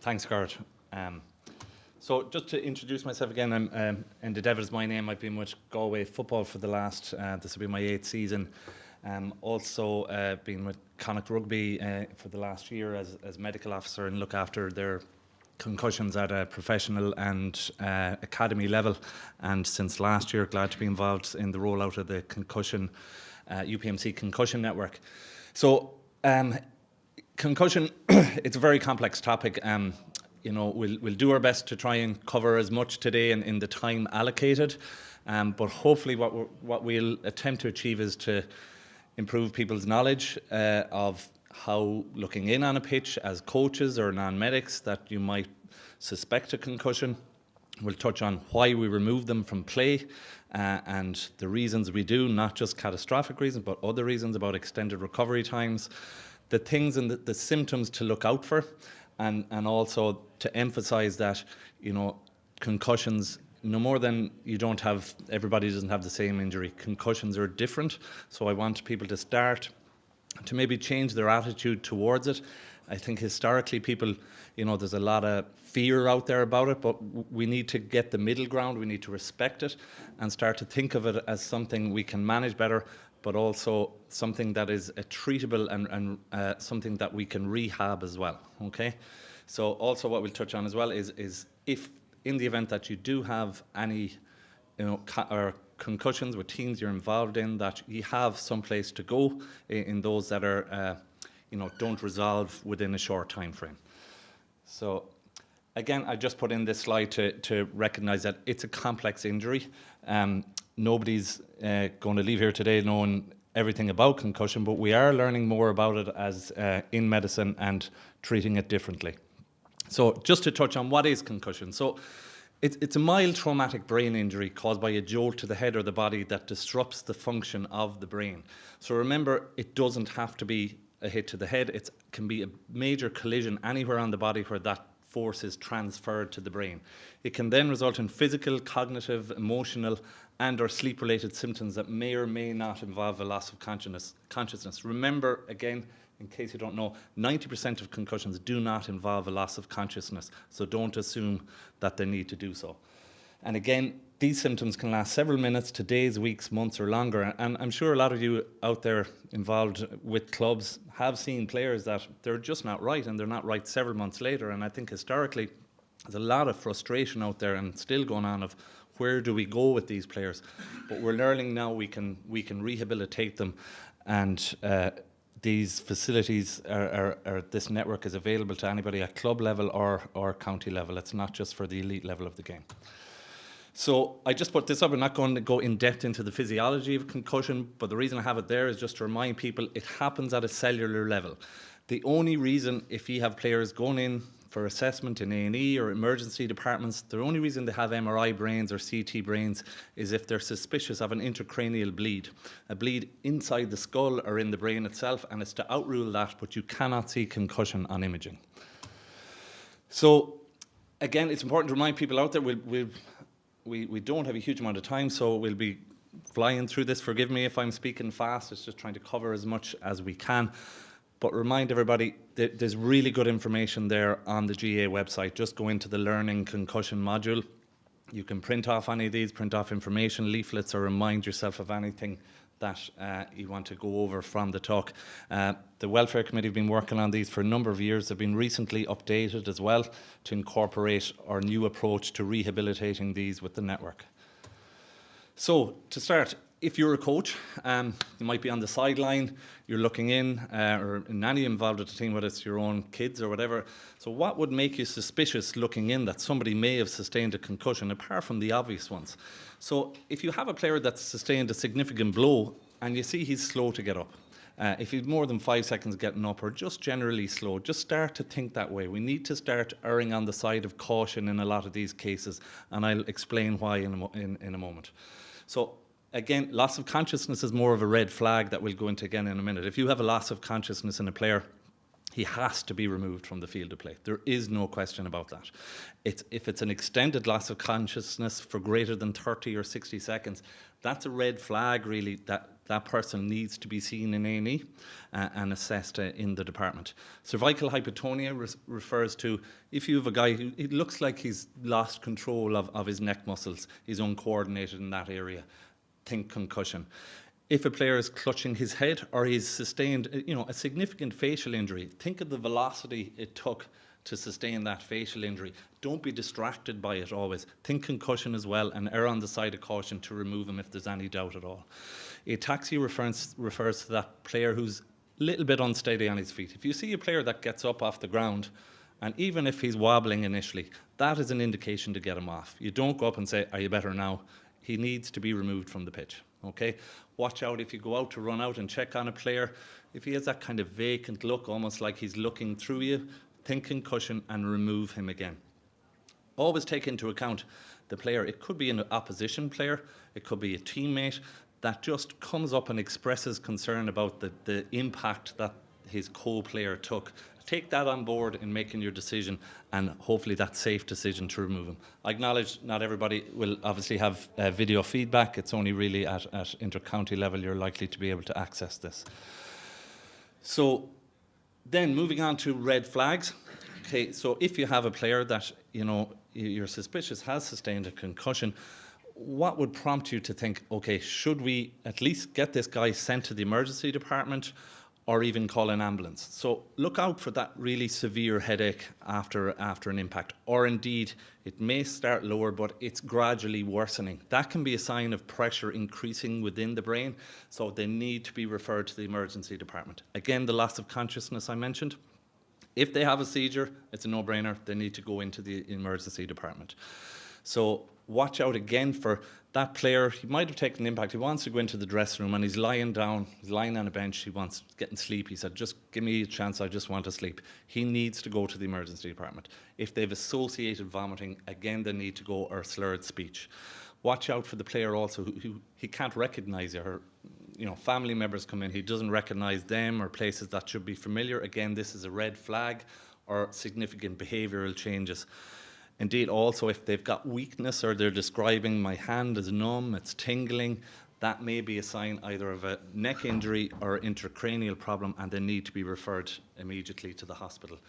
Thanks, Garrett. So just to introduce myself again, I'm Enda Devitt is my name. I've been with Galway football for the last, this will be my 8th season. Also been with Connacht Rugby for the last year as medical officer and look after their concussions at a professional and academy level. And since last year, glad to be involved in the rollout of the concussion, UPMC concussion network. So concussion, it's a very complex topic. We'll do our best to try and cover as much today in the time allocated, but hopefully what we'll attempt to achieve is to improve people's knowledge of how looking in on a pitch as coaches or non-medics that you might suspect a concussion. We'll touch on why we remove them from play and the reasons we do, not just catastrophic reasons, but other reasons about extended recovery times, the things and the symptoms to look out for, and also to emphasize that, concussions, no more than everybody doesn't have the same injury. Concussions are different. So I want people to start to maybe change their attitude towards it. I think historically people, there's a lot of fear out there about it, but we need to get the middle ground. We need to respect it and start to think of it as something we can manage better, but also something that is treatable and something that we can rehab as well, okay? So also what we'll touch on as well is if in the event that you do have any, or concussions with teams you're involved in, that you have some place to go in those that are, don't resolve within a short time frame. So again, I just put in this slide to recognize that it's a complex injury. Nobody's going to leave here today knowing everything about concussion, but we are learning more about it as in medicine and treating it differently. So just to touch on what is concussion. So it's a mild traumatic brain injury caused by a jolt to the head or the body that disrupts the function of the brain. So remember, it doesn't have to be a hit to the head. It can be a major collision anywhere on the body where that force is transferred to the brain. It can then result in physical, cognitive, emotional, and or sleep-related symptoms that may or may not involve a loss of consciousness. Remember, again, in case you don't know, 90% of concussions do not involve a loss of consciousness, so don't assume that they need to do so. And again, these symptoms can last several minutes to days, weeks, months, or longer. And I'm sure a lot of you out there involved with clubs have seen players that they're just not right, and they're not right several months later. And I think historically, there's a lot of frustration out there and still going on of where do we go with these players. But we're learning now we can rehabilitate them, and these facilities this network is available to anybody at club level or county level. It's not just for the elite level of the game. So I just put this up. I'm not going to go in depth into the physiology of concussion, but the reason I have it there is just to remind people it happens at a cellular level. The only reason, if you have players going in for assessment in A&E or emergency departments, the only reason they have MRI brains or CT brains is if they're suspicious of an intracranial bleed, a bleed inside the skull or in the brain itself, and it's to outrule that, but you cannot see concussion on imaging. So again, it's important to remind people out there, we don't have a huge amount of time, so we'll be flying through this. Forgive me if I'm speaking fast. It's just trying to cover as much as we can. But remind everybody that there's really good information there on the GA website. Just go into the Learning Concussion module. You can print off any of these, print off information, leaflets, or remind yourself of anything that you want to go over from the talk. The Welfare Committee have been working on these for a number of years. They've been recently updated as well to incorporate our new approach to rehabilitating these with the network. So to start, if you're a coach, you might be on the sideline, you're looking in, or in any involved with the team, whether it's your own kids or whatever. So what would make you suspicious looking in that somebody may have sustained a concussion, apart from the obvious ones? So if you have a player that's sustained a significant blow and you see he's slow to get up, if he's more than 5 seconds getting up or just generally slow, just start to think that way. We need to start erring on the side of caution in a lot of these cases, and I'll explain why in a moment. So again, loss of consciousness is more of a red flag that we'll go into again in a minute. If you have a loss of consciousness in a player, he has to be removed from the field of play. There is no question about that. If it's an extended loss of consciousness for greater than 30 or 60 seconds, that's a red flag really that that person needs to be seen in A&E and assessed in the department. Cervical hypotonia refers to if you have a guy who it looks like he's lost control of his neck muscles, he's uncoordinated in that area, think concussion. If a player is clutching his head or he's sustained a significant facial injury, think of the velocity it took to sustain that facial injury. Don't be distracted by it always. Think concussion as well and err on the side of caution to remove him if there's any doubt at all. Ataxia refers to that player who's a little bit unsteady on his feet. If you see a player that gets up off the ground, and even if he's wobbling initially, that is an indication to get him off. You don't go up and say, are you better now? He needs to be removed from the pitch. Okay? Watch out if you go out to run out and check on a player. If he has that kind of vacant look, almost like he's looking through you, think concussion and remove him again. Always take into account the player. It could be an opposition player, it could be a teammate that just comes up and expresses concern about the impact that his co-player took. Take that on board in making your decision, and hopefully that safe decision to remove him. I acknowledge not everybody will obviously have video feedback. It's only really at inter-county level you're likely to be able to access this. So then moving on to red flags. Okay, so if you have a player that you're suspicious has sustained a concussion, what would prompt you to think, okay, should we at least get this guy sent to the emergency department or even call an ambulance? So look out for that really severe headache after an impact, or indeed it may start lower but it's gradually worsening. That can be a sign of pressure increasing within the brain, so they need to be referred to the emergency department. Again, the loss of consciousness I mentioned. If they have a seizure, it's a no-brainer. They need to go into the emergency department. So watch out again for that player. He might have taken an impact. He wants to go into the dressing room and he's lying down. He's lying on a bench. He's getting sleep. He said, just give me a chance. I just want to sleep. He needs to go to the emergency department. If they've associated vomiting, again, they need to go, or slurred speech. Watch out for the player also who he can't recognize you, or family members come in, he doesn't recognize them or places that should be familiar. Again, this is a red flag, or significant behavioral changes. Indeed, also if they've got weakness or they're describing my hand is numb, it's tingling, that may be a sign either of a neck injury or intracranial problem, and they need to be referred immediately to the hospital.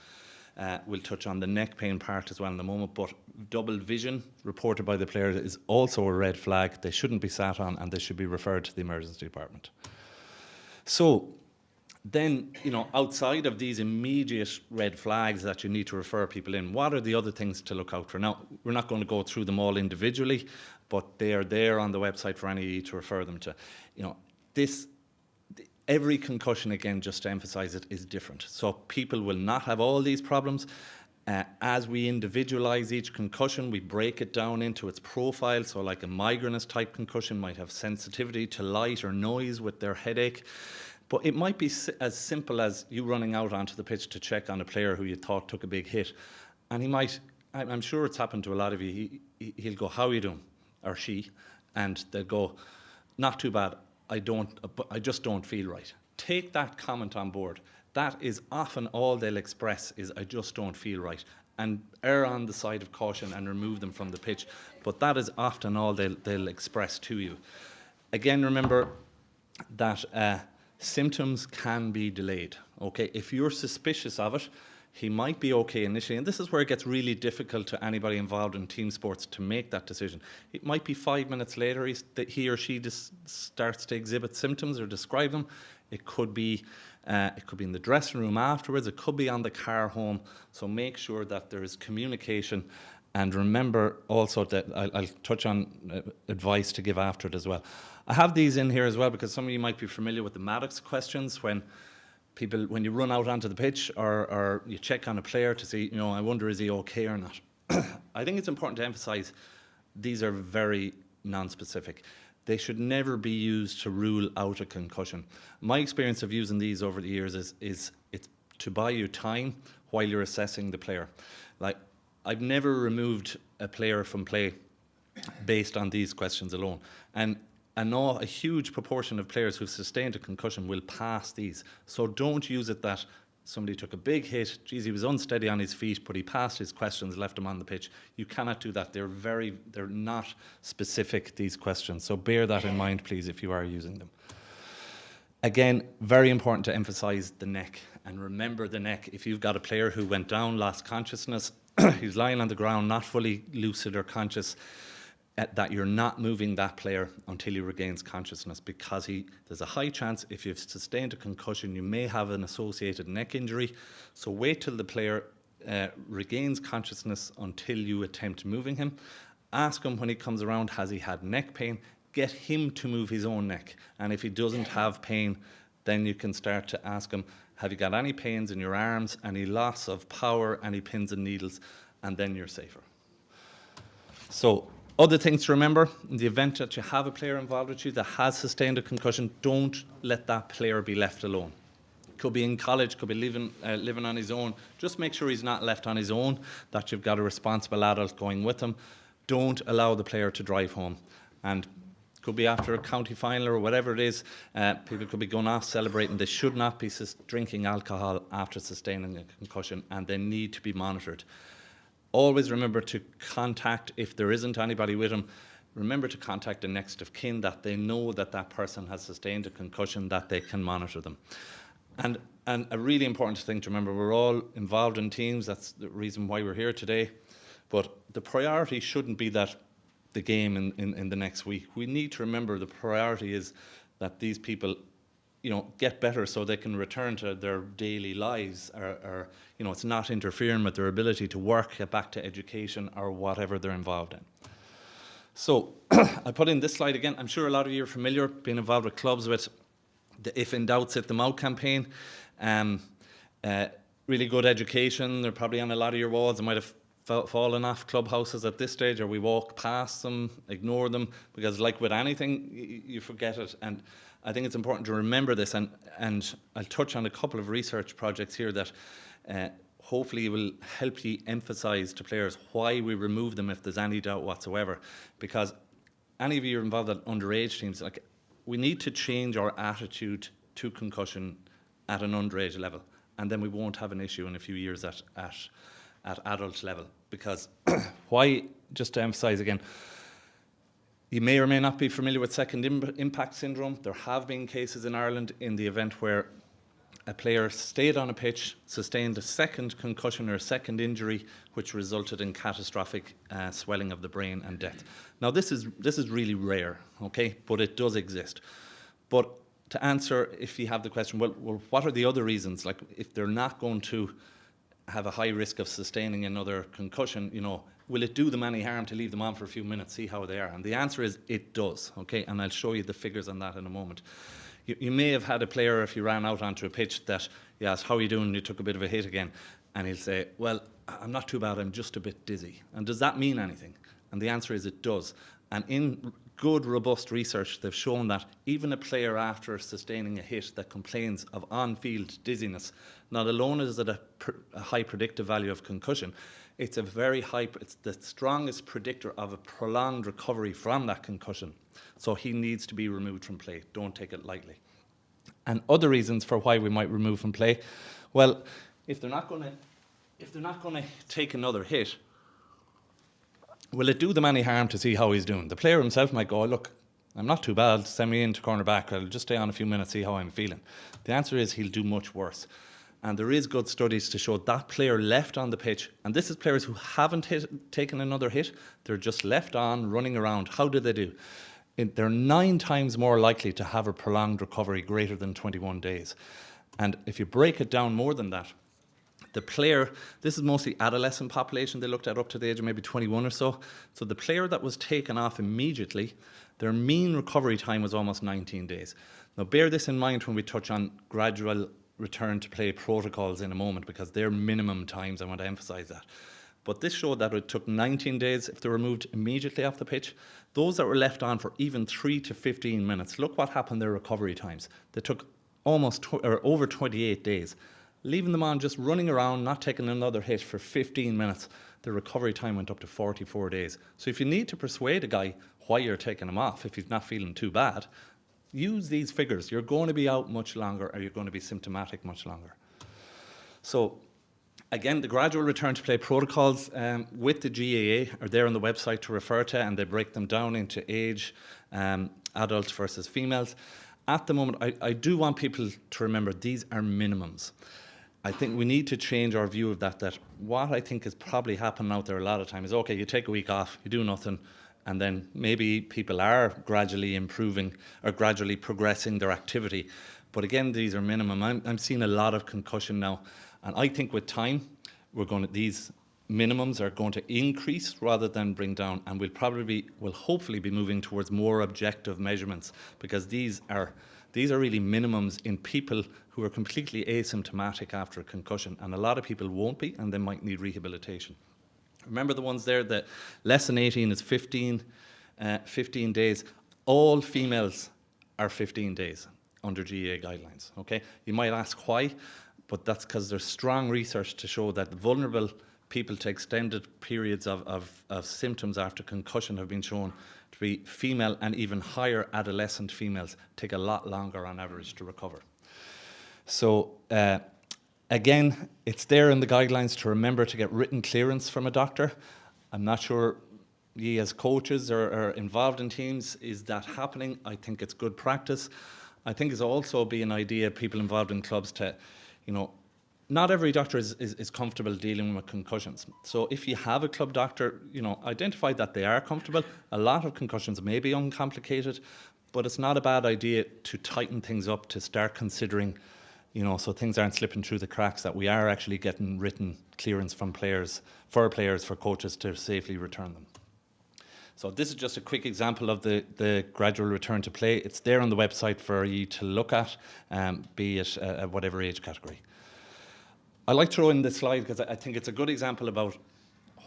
We'll touch on the neck pain part as well in a moment, but double vision reported by the player is also a red flag. They shouldn't be sat on and they should be referred to the emergency department. So then, outside of these immediate red flags that you need to refer people in, what are the other things to look out for? Now, we're not going to go through them all individually, but they are there on the website for any to refer them to. Every concussion, again, just to emphasize it, is different. So people will not have all these problems. As we individualize each concussion, we break it down into its profile. So like a migrainous type concussion might have sensitivity to light or noise with their headache. But it might be as simple as you running out onto the pitch to check on a player who you thought took a big hit. And he might, I'm sure it's happened to a lot of you, he'll go, how are you doing? Or she. And they'll go, not too bad. I just don't feel right. Take that comment on board. That is often all they'll express is, I just don't feel right. And err on the side of caution and remove them from the pitch. But that is often all they'll express to you. Again, remember that symptoms can be delayed. Okay, if you're suspicious of it, he might be okay initially, and this is where it gets really difficult to anybody involved in team sports to make that decision. It might be 5 minutes later he or she just starts to exhibit symptoms or describe them. It could be in the dressing room afterwards. It could be on the car home. So make sure that there is communication, and remember also that I'll touch on advice to give after it as well. I have these in here as well because some of you might be familiar with the Maddox questions when you run out onto the pitch or you check on a player to see, I wonder, is he okay or not? I think it's important to emphasize these are very non-specific. They should never be used to rule out a concussion. My experience of using these over the years is it's to buy you time while you're assessing the player. Like, I've never removed a player from play based on these questions alone. And I know a huge proportion of players who've sustained a concussion will pass these. So don't use it that somebody took a big hit, geez, he was unsteady on his feet, but he passed his questions, left him on the pitch. You cannot do that. They're not specific, these questions. So bear that in mind, please, if you are using them. Again, very important to emphasise the neck. And remember the neck. If you've got a player who went down, lost consciousness, he's lying on the ground, not fully lucid or conscious, that you're not moving that player until he regains consciousness, because there's a high chance if you've sustained a concussion, you may have an associated neck injury. So wait till the player regains consciousness until you attempt moving him. Ask him when he comes around, has he had neck pain? Get him to move his own neck. And if he doesn't have pain, then you can start to ask him, have you got any pains in your arms, any loss of power, any pins and needles? And then you're safer. So other things to remember, in the event that you have a player involved with you that has sustained a concussion, don't let that player be left alone. Could be in college, could be living on his own. Just make sure he's not left on his own, that you've got a responsible adult going with him. Don't allow the player to drive home. And could be after a county final or whatever it is, people could be going off celebrating. They should not be drinking alcohol after sustaining a concussion, and they need to be monitored. Always remember to contact, if there isn't anybody with them, remember to contact the next of kin, that they know that that person has sustained a concussion, that they can monitor them. And a really important thing to remember, we're all involved in teams, that's the reason why we're here today, but the priority shouldn't be that the game in the next week. We need to remember the priority is that these people, get better so they can return to their daily lives, or it's not interfering with their ability to work, get back to education or whatever they're involved in. So I put in this slide again. I'm sure a lot of you are familiar, being involved with clubs with the If in Doubt, Sit Them Out campaign. Really good education. They're probably on a lot of your walls. They might have fallen off clubhouses at this stage, or we walk past them, ignore them, because like with anything, you forget it. And I think it's important to remember this, and I'll touch on a couple of research projects here that hopefully will help you emphasise to players why we remove them if there's any doubt whatsoever. Because any of you are involved in underage teams, like, we need to change our attitude to concussion at an underage level, and then we won't have an issue in a few years at adult level. Because why, just to emphasise again, you may or may not be familiar with second impact syndrome. There have been cases in Ireland in the event where a player stayed on a pitch, sustained a second concussion or a second injury, which resulted in catastrophic swelling of the brain and death. Now, this is really rare, okay, but it does exist. But to answer, if you have the question, well, what are the other reasons? Like, if they're not going to have a high risk of sustaining another concussion, will it do them any harm to leave them on for a few minutes, see how they are? And the answer is it does, okay? And I'll show you the figures on that in a moment. You may have had a player, if you ran out onto a pitch, that you asked, how are you doing? You took a bit of a hit again. And he'll say, well, I'm not too bad, I'm just a bit dizzy. And does that mean anything? And the answer is it does. And in good, robust research, they've shown that even a player after sustaining a hit that complains of on-field dizziness, not alone is it a high predictive value of concussion, it's the strongest predictor of a prolonged recovery from that concussion. So he needs to be removed from play. Don't take it lightly. And other reasons for why we might remove from play, well, if they're not going to take another hit, will it do them any harm to see how he's doing? The player himself might go, look, I'm not too bad, send me into corner back, I'll just stay on a few minutes, see how I'm feeling. The answer is he'll do much worse. And there is good studies to show that player left on the pitch, and this is players who haven't taken another hit, they're just left on, running around. How do they do? They're 9 times more likely to have a prolonged recovery greater than 21 days. And if you break it down more than that, the player, this is mostly adolescent population they looked at up to the age of maybe 21 or so. So the player that was taken off immediately, their mean recovery time was almost 19 days. Now bear this in mind when we touch on gradual return to play protocols in a moment, because they're minimum times, I want to emphasise that. But this showed that it took 19 days if they were moved immediately off the pitch. Those that were left on for even 3 to 15 minutes, look what happened their recovery times. They took over 28 days. Leaving them on just running around, not taking another hit for 15 minutes, the recovery time went up to 44 days. So if you need to persuade a guy why you're taking him off, if he's not feeling too bad, use these figures. You're going to be out much longer, or you're going to be symptomatic much longer. So again, the gradual return to play protocols with the GAA are there on the website to refer to, and they break them down into age, adults versus females. at the moment, I do want people to remember these are minimums. I think we need to change our view of that what I think is probably happening out there a lot of time is, okay, you take a week off, you do nothing, and then maybe people are gradually improving or gradually progressing their activity. But again, these are minimum. I'm seeing a lot of concussion now, and I think with time, these minimums are going to increase rather than bring down, and we'll hopefully be moving towards more objective measurements, because these are really minimums in people who are completely asymptomatic after a concussion, and a lot of people won't be, and they might need rehabilitation. Remember the ones there that less than 18 is 15 days. All females are 15 days under GAA guidelines, okay? You might ask why, but that's because there's strong research to show that vulnerable people to extended periods of symptoms after concussion have been shown to be female, and even higher adolescent females take a lot longer on average to recover. So again, it's there in the guidelines to remember to get written clearance from a doctor. I'm not sure ye as coaches or involved in teams, is that happening? I think it's good practice. I think it's also be an idea, people involved in clubs, to, not every doctor is comfortable dealing with concussions. So if you have a club doctor, identify that they are comfortable. A lot of concussions may be uncomplicated, but it's not a bad idea to tighten things up, to start considering, so things aren't slipping through the cracks, that we are actually getting written clearance from players, for coaches to safely return them. So this is just a quick example of the gradual return to play. It's there on the website for you to look at, be it at whatever age category. I like to throw in this slide because I think it's a good example about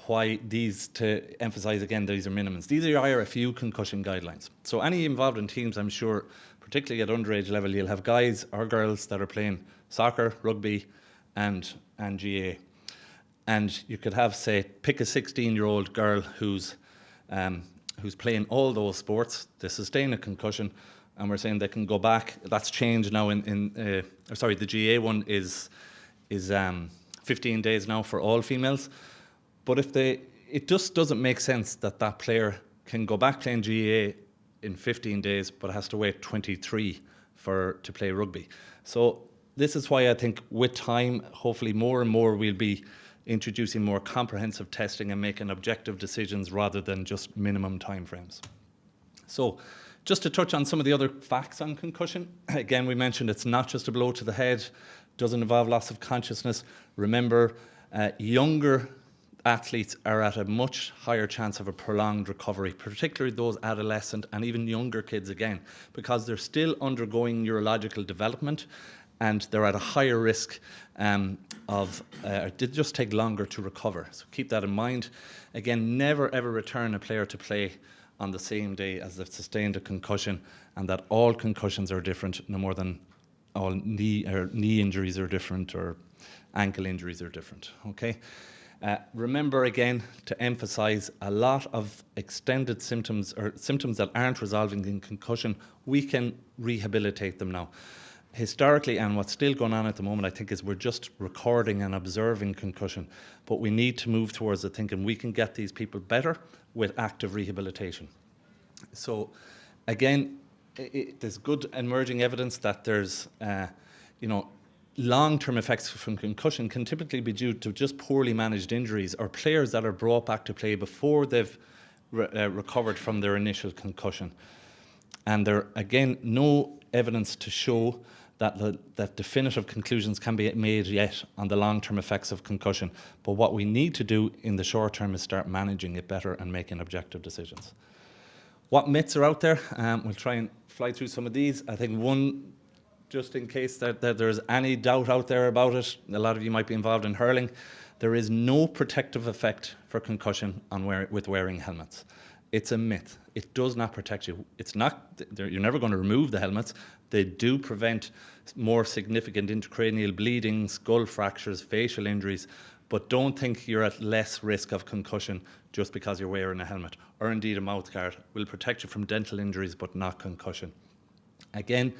why to emphasise again, these are minimums. These are your IRFU concussion guidelines. So any involved in teams, I'm sure, particularly at underage level, you'll have guys or girls that are playing soccer, rugby, and GAA. And you could have, say, pick a 16-year-old girl who's playing all those sports, they sustain a concussion, and we're saying they can go back. That's changed now the GAA one is 15 days now for all females. But it just doesn't make sense that player can go back playing GAA in 15 days, but has to wait 23 to play rugby. So this is why I think with time, hopefully more and more, we'll be introducing more comprehensive testing and making objective decisions rather than just minimum timeframes. So just to touch on some of the other facts on concussion, again, we mentioned it's not just a blow to the head, doesn't involve loss of consciousness. Remember, younger athletes are at a much higher chance of a prolonged recovery, particularly those adolescent and even younger kids again, because they're still undergoing neurological development and they're at a higher risk they just take longer to recover. So keep that in mind. Again, never ever return a player to play on the same day as they've sustained a concussion, and that all concussions are different, no more than all knee injuries are different or ankle injuries are different, okay? Remember again to emphasize a lot of extended symptoms or symptoms that aren't resolving in concussion, we can rehabilitate them now. Historically, and what's still going on at the moment, I think, is we're just recording and observing concussion, but we need to move towards the thinking we can get these people better with active rehabilitation. So again, there's good emerging evidence that there's, long-term effects from concussion can typically be due to just poorly managed injuries or players that are brought back to play before they've recovered from their initial concussion. And there, again, no evidence to show that definitive conclusions can be made yet on the long-term effects of concussion. But what we need to do in the short term is start managing it better and making objective decisions. What myths are out there? We'll try and fly through some of these. I think one, just in case that there's any doubt out there about it, a lot of you might be involved in hurling, there is no protective effect for concussion with wearing helmets. It's a myth. It does not protect you. It's not, you're never going to remove the helmets. They do prevent more significant intracranial bleeding, skull fractures, facial injuries, but don't think you're at less risk of concussion just because you're wearing a helmet, or indeed a mouth guard. Will protect you from dental injuries, but not concussion. Again,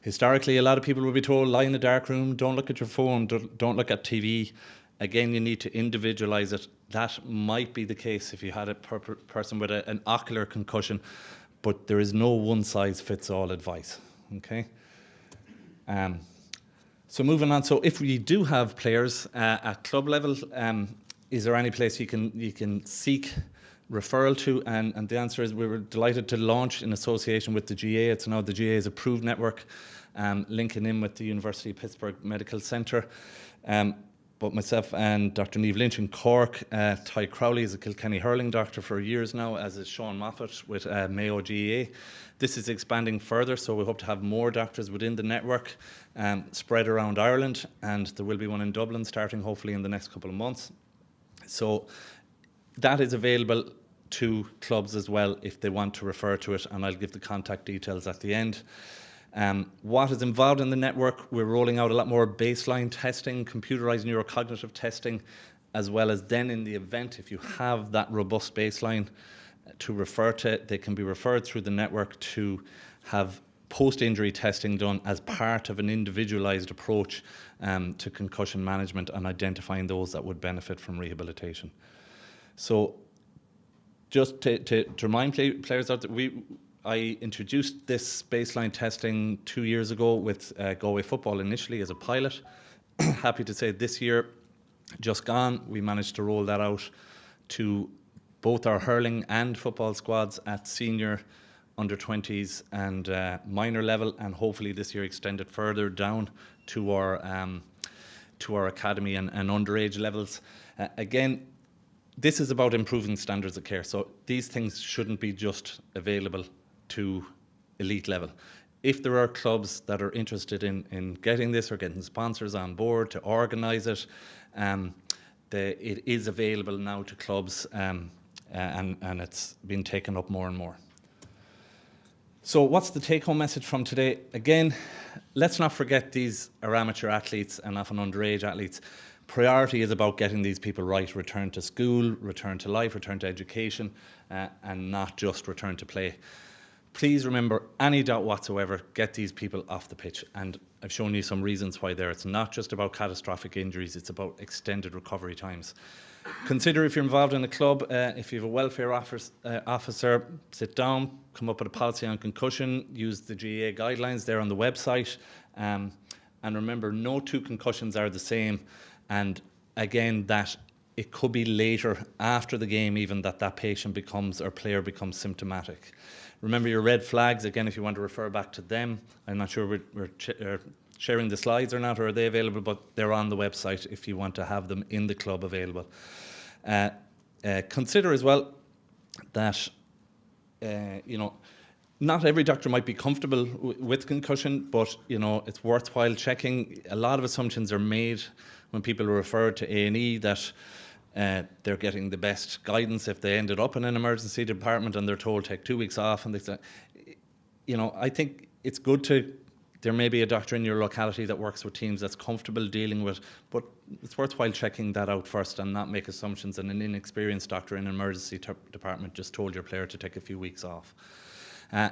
historically, a lot of people will be told, lie in a dark room, don't look at your phone, don't look at TV. Again, you need to individualise it. That might be the case if you had a person with an ocular concussion, but there is no one-size-fits-all advice. Okay. So moving on, so if we do have players at club level, is there any place you can seek referral to? And the answer is we were delighted to launch in association with the GA. It's now the GA's approved network, linking in with the University of Pittsburgh Medical Centre. But myself and Dr. Niamh Lynch in Cork, Ty Crowley is a Kilkenny hurling doctor for years now, as is Sean Moffat with Mayo GAA. This is expanding further, so we hope to have more doctors within the network spread around Ireland, and there will be one in Dublin starting hopefully in the next couple of months. So that is available to clubs as well if they want to refer to it, and I'll give the contact details at the end. What is involved in the network, we're rolling out a lot more baseline testing, computerized neurocognitive testing, as well as then in the event, if you have that robust baseline to refer to, they can be referred through the network to have post-injury testing done as part of an individualized approach to concussion management and identifying those that would benefit from rehabilitation. So just to remind players out that I introduced this baseline testing 2 years ago with Galway Football initially as a pilot. Happy to say this year, just gone, we managed to roll that out to both our hurling and football squads at senior, under 20s and minor level, and hopefully this year extend it further down to our academy and underage levels. Again, this is about improving standards of care. So these things shouldn't be just available to elite level. If there are clubs that are interested in getting this or getting sponsors on board to organise it, it is available now to clubs and it's been taken up more and more. So what's the take-home message from today? Again, let's not forget these are amateur athletes and often underage athletes. Priority is about getting these people right, return to school, return to life, return to education, and not just return to play. Please remember, any doubt whatsoever, get these people off the pitch. And I've shown you some reasons why there. It's not just about catastrophic injuries, it's about extended recovery times. Consider if you're involved in a club, if you have a welfare officer, sit down, come up with a policy on concussion, use the GAA guidelines there on the website. And remember, no two concussions are the same. And again, that it could be later, after the game even, that patient becomes, or player becomes symptomatic. Remember your red flags, again, if you want to refer back to them. I'm not sure we're sharing the slides or not, or are they available, but they're on the website if you want to have them in the club available. Consider as well that, not every doctor might be comfortable with concussion, but, it's worthwhile checking. A lot of assumptions are made when people are referred to A&E that they're getting the best guidance if they ended up in an emergency department and they're told take 2 weeks off. And I think it's good there may be a doctor in your locality that works with teams that's comfortable dealing with, but it's worthwhile checking that out first and not make assumptions and an inexperienced doctor in an emergency department just told your player to take a few weeks off.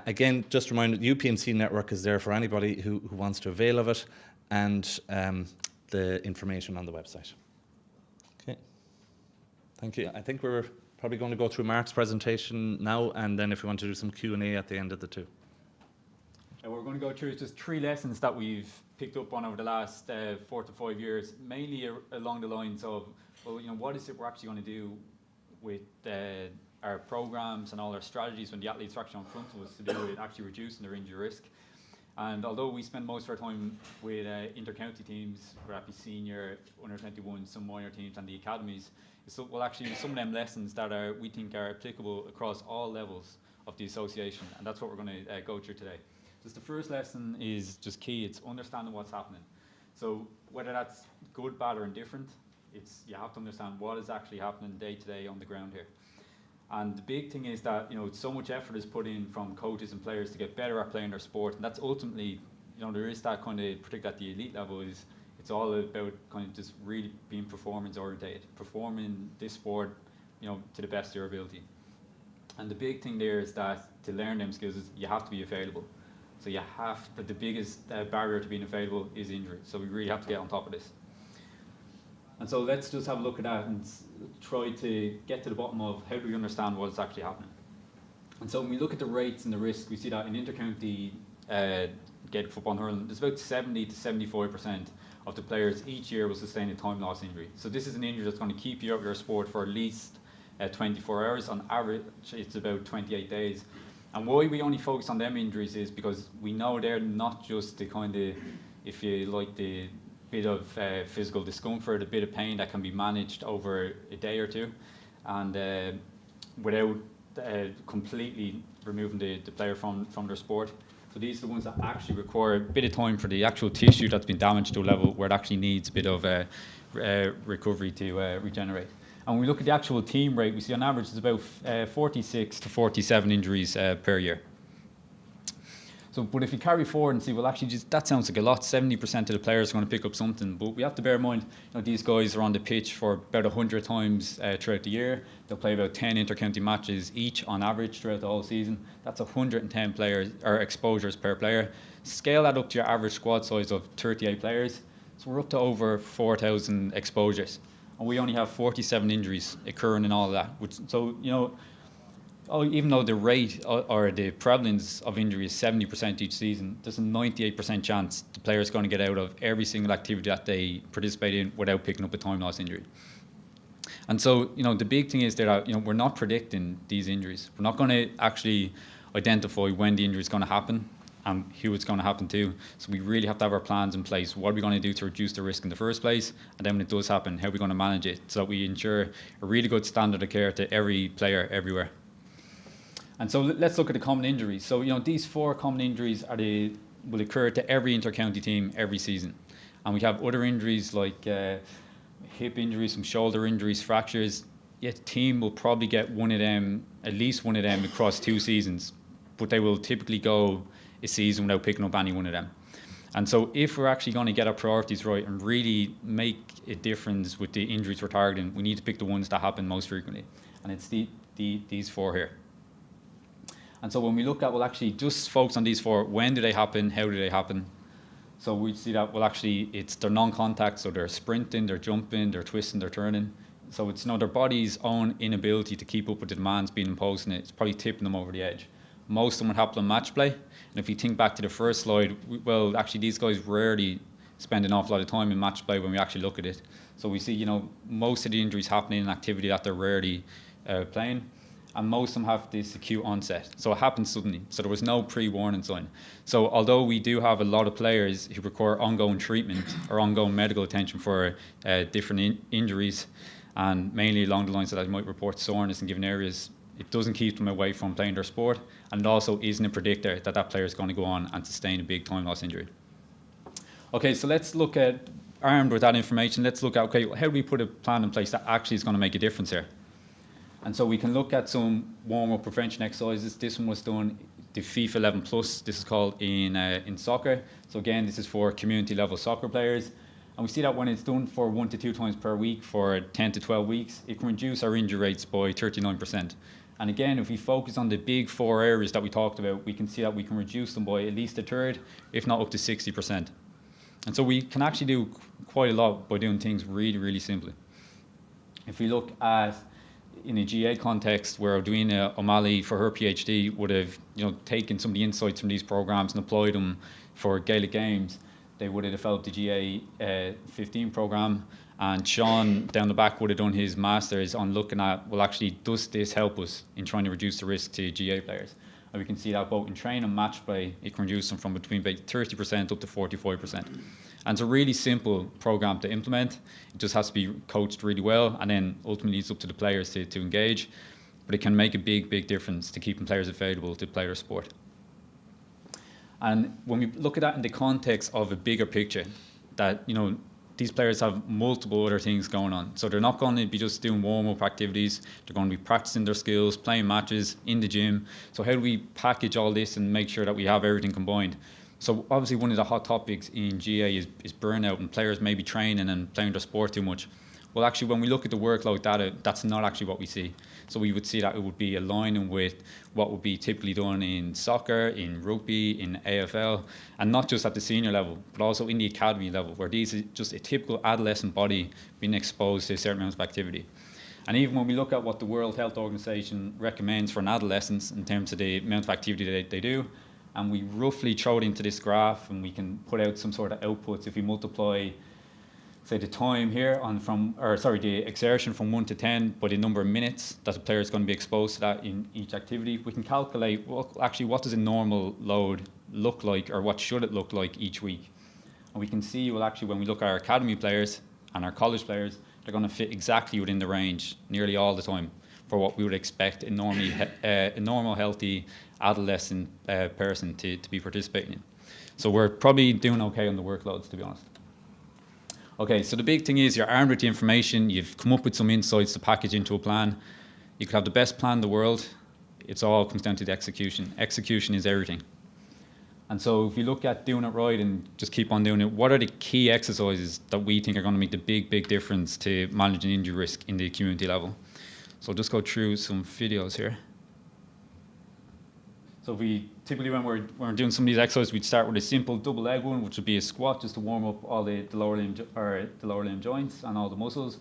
Again, just a reminder, the UPMC network is there for anybody who wants to avail of it, and the information on the website. Okay, thank you. I think we're probably going to go through Mark's presentation now, and then if we want to do some Q&A at the end of the two. We're going to go through just 3 lessons that we've picked up on over the last 4 to 5 years, mainly along the lines of, what is it we're actually going to do with our programs and all our strategies when the athletes are actually in front of us to do with actually reducing their injury risk. And although we spend most of our time with inter-county teams, whether that be senior, under 21, some minor teams and the academies, we'll actually use some of them lessons that we think are applicable across all levels of the association, and that's what we're going to go through today. Just the first lesson is just key, it's understanding what's happening. So whether that's good, bad or indifferent, you have to understand what is actually happening day to day on the ground here. And the big thing is that so much effort is put in from coaches and players to get better at playing their sport, and that's ultimately, there is that kind of, particularly at the elite level, it's all about kind of just really being performance orientated, performing this sport, to the best of your ability. And the big thing there is that to learn them skills is you have to be available. So the biggest barrier to being available is injury. So we really have to get on top of this. And so let's just have a look at that and try to get to the bottom of how do we understand what's actually happening. And so when we look at the rates and the risk, we see that in inter-county Gaelic football and hurling, there's about 70 to 75% of the players each year will sustain a time loss injury. So this is an injury that's going to keep you out of your sport for at least 24 hours. On average, it's about 28 days. And why we only focus on them injuries is because we know they're not just the kind of, if you like, the bit of physical discomfort, a bit of pain that can be managed over a day or two, and without completely removing the player from their sport. So these are the ones that actually require a bit of time for the actual tissue that's been damaged to a level where it actually needs a bit of recovery to regenerate. And when we look at the actual team rate, we see on average it's about 46 to 47 injuries per year. So, but if you carry forward and see, well, actually, that sounds like a lot. 70% of the players are going to pick up something. But we have to bear in mind, these guys are on the pitch for about 100 times throughout the year. They'll play about 10 inter-county matches each on average throughout the whole season. That's 110 players or exposures per player. Scale that up to your average squad size of 38 players. So we're up to over 4,000 exposures. And we only have 47 injuries occurring in all of that. So, even though the rate or the prevalence of injury is 70% each season, there's a 98% chance the player is going to get out of every single activity that they participate in without picking up a time loss injury. And so, the big thing is that, we're not predicting these injuries. We're not going to actually identify when the injury is going to happen and who it's going to happen to. So we really have to have our plans in place. What are we going to do to reduce the risk in the first place? And then when it does happen, how are we going to manage it so that we ensure a really good standard of care to every player everywhere? And so let's look at the common injuries. So, these 4 common injuries will occur to every inter-county team every season. And we have other injuries like hip injuries, some shoulder injuries, fractures. Yet the team will probably get one of them, at least one of them, across 2 seasons. But they will typically go a season without picking up any one of them. And so if we're actually going to get our priorities right and really make a difference with the injuries we're targeting, we need to pick the ones that happen most frequently. And it's these 4 here. And so when we look at, well, actually just focus on these 4, when do they happen, how do they happen? So we see that, well, actually they're non-contact, so they're sprinting, they're jumping, they're twisting, they're turning. So it's their body's own inability to keep up with the demands being imposed on it. It's probably tipping them over the edge. Most of them would happen on match play. And if you think back to the first slide, well, actually these guys rarely spend an awful lot of time in match play when we actually look at it. So we see, most of the injuries happening in activity that they're rarely playing. And most of them have this acute onset. So it happens suddenly. So there was no pre-warning sign. So although we do have a lot of players who require ongoing treatment or ongoing medical attention for different injuries, and mainly along the lines that they might report soreness in given areas, it doesn't keep them away from playing their sport. And it also isn't a predictor that player is going to go on and sustain a big time loss injury. Okay, so let's look at, armed with that information, let's look at, okay, how do we put a plan in place that actually is going to make a difference here? And so we can look at some warm-up prevention exercises. This one was done, the FIFA 11 Plus, this is called in soccer. So again, this is for community level soccer players. And we see that when it's done for 1 to 2 times per week for 10 to 12 weeks, it can reduce our injury rates by 39%. And again, if we focus on the big 4 areas that we talked about, we can see that we can reduce them by at least a third, if not up to 60%. And so we can actually do quite a lot by doing things really, really simply. If we look at, in a GA context, where Edwina O'Malley for her PhD would have taken some of the insights from these programs and applied them for Gaelic Games, they would have developed the GA 15 program. And Sean down the back would have done his master's on looking at, well, actually, does this help us in trying to reduce the risk to GA players? And we can see that both in training and match play, it can reduce them from between 30% up to 45%. And it's a really simple program to implement. It just has to be coached really well, and then ultimately it's up to the players to engage. But it can make a big, big difference to keeping players available to play their sport. And when we look at that in the context of a bigger picture, that these players have multiple other things going on. So they're not going to be just doing warm-up activities. They're going to be practicing their skills, playing matches in the gym. So how do we package all this and make sure that we have everything combined? So obviously one of the hot topics in GA is burnout, and players may be training and playing their sport too much. Well, actually, when we look at the workload data, that's not actually what we see. So we would see that it would be aligning with what would be typically done in soccer, in rugby, in AFL, and not just at the senior level, but also in the academy level, where these are just a typical adolescent body being exposed to certain amounts of activity. And even when we look at what the World Health Organization recommends for an adolescent in terms of the amount of activity they do, and we roughly throw it into this graph, and we can put out some sort of outputs. If we multiply, say, the time here the exertion from 1 to 10 by the number of minutes that the player is going to be exposed to that in each activity, we can calculate what does a normal load look like, or what should it look like each week. And we can see, when we look at our academy players and our college players, they're going to fit exactly within the range nearly all the time for what we would expect a normal, healthy adolescent person to be participating in. So we're probably doing okay on the workloads, to be honest. Okay, so the big thing is you're armed with the information, you've come up with some insights to package into a plan. You could have the best plan in the world, it all comes down to the execution. Execution is everything. And so if you look at doing it right and just keep on doing it, what are the key exercises that we think are going to make the big difference to managing injury risk in the community level? So I'll just go through some videos here. So typically when we're doing some of these exercises, we'd start with a simple double leg one, which would be a squat just to warm up all the lower limb joints and all the muscles.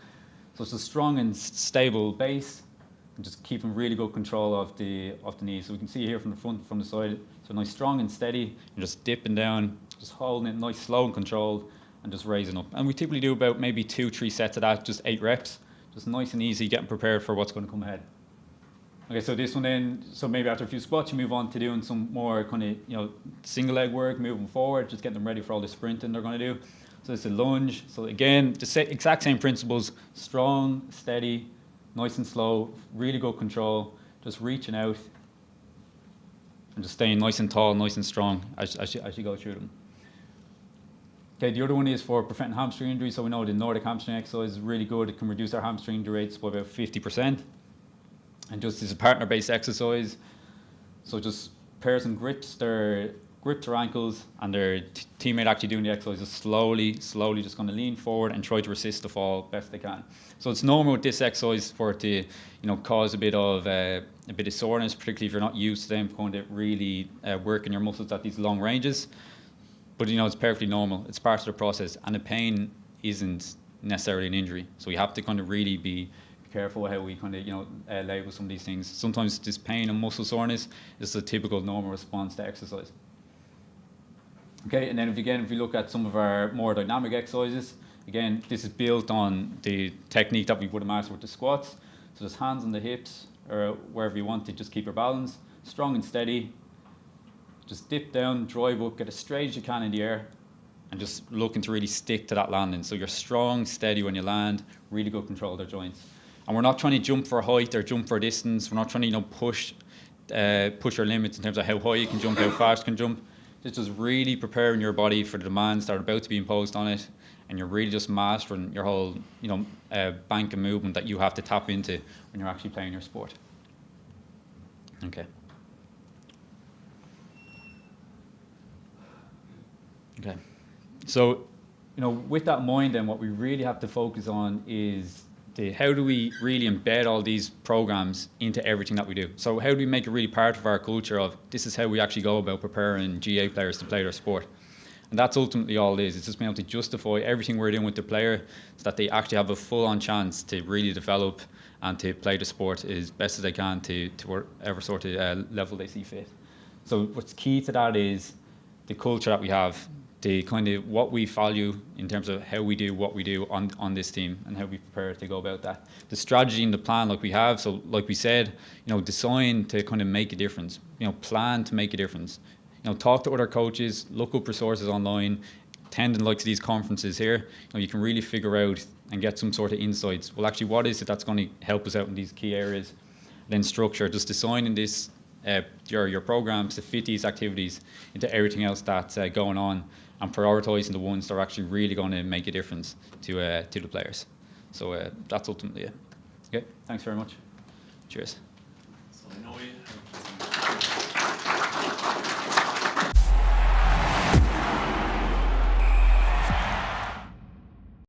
So it's a strong and stable base, and just keeping really good control of the knees. So we can see here from the front, from the side. So nice, strong and steady, and just dipping down, just holding it nice, slow and controlled, and just raising up. And we typically do about maybe 2-3 sets of that, just 8 reps, just nice and easy, getting prepared for what's going to come ahead. Okay, so this one then, so maybe after a few squats, you move on to doing some more kind of, single leg work, moving forward, just getting them ready for all the sprinting they're going to do. So it's a lunge. So again, the exact same principles, strong, steady, nice and slow, really good control, just reaching out and just staying nice and tall, nice and strong as you go through them. Okay, the other one is for preventing hamstring injury. So we know the Nordic hamstring exercise is really good. It can reduce our hamstring injury rates by about 50%. And just as a partner-based exercise, so just person grips their ankles, and their teammate actually doing the exercise is slowly just going to lean forward and try to resist the fall best they can. So it's normal with this exercise for it to, cause a bit of soreness, particularly if you're not used to them going to really working your muscles at these long ranges. But it's perfectly normal. It's part of the process, and the pain isn't necessarily an injury. So we have to kind of really be careful how we kind of label some of these things. Sometimes this pain and muscle soreness is a typical normal response to exercise. Okay, and then if you look at some of our more dynamic exercises, again, this is built on the technique that we would have mastered with the squats. So just hands on the hips, or wherever you want to, just keep your balance, strong and steady. Just dip down, drive up, get as straight as you can in the air, and just looking to really stick to that landing. So you're strong, steady when you land, really good control of their joints. And we're not trying to jump for height or jump for distance. We're not trying to push our limits in terms of how high you can jump, how fast you can jump. It's just really preparing your body for the demands that are about to be imposed on it, and you're really just mastering your whole bank of movement that you have to tap into when you're actually playing your sport. Okay. So with that in mind, then what we really have to focus on is how do we really embed all these programs into everything that we do? So how do we make it really part of our culture of this is how we actually go about preparing GA players to play their sport? And that's ultimately all it is. It's just being able to justify everything we're doing with the player so that they actually have a full-on chance to really develop and to play the sport as best as they can to whatever sort of level they see fit. So what's key to that is the culture that we have, the kind of what we value in terms of how we do what we do on this team, and how we prepare to go about that. The strategy and the plan like we have, so like we said, design to kind of make a difference, plan to make a difference. Talk to other coaches, look up resources online, attend like these conferences here. You can really figure out and get some sort of insights. Well, actually, what is it that's going to help us out in these key areas? Then structure, just designing this your programs to fit these activities into everything else that's going on, and prioritising the ones that are actually really going to make a difference to the players. So that's ultimately it. Okay, thanks very much. Cheers. So I know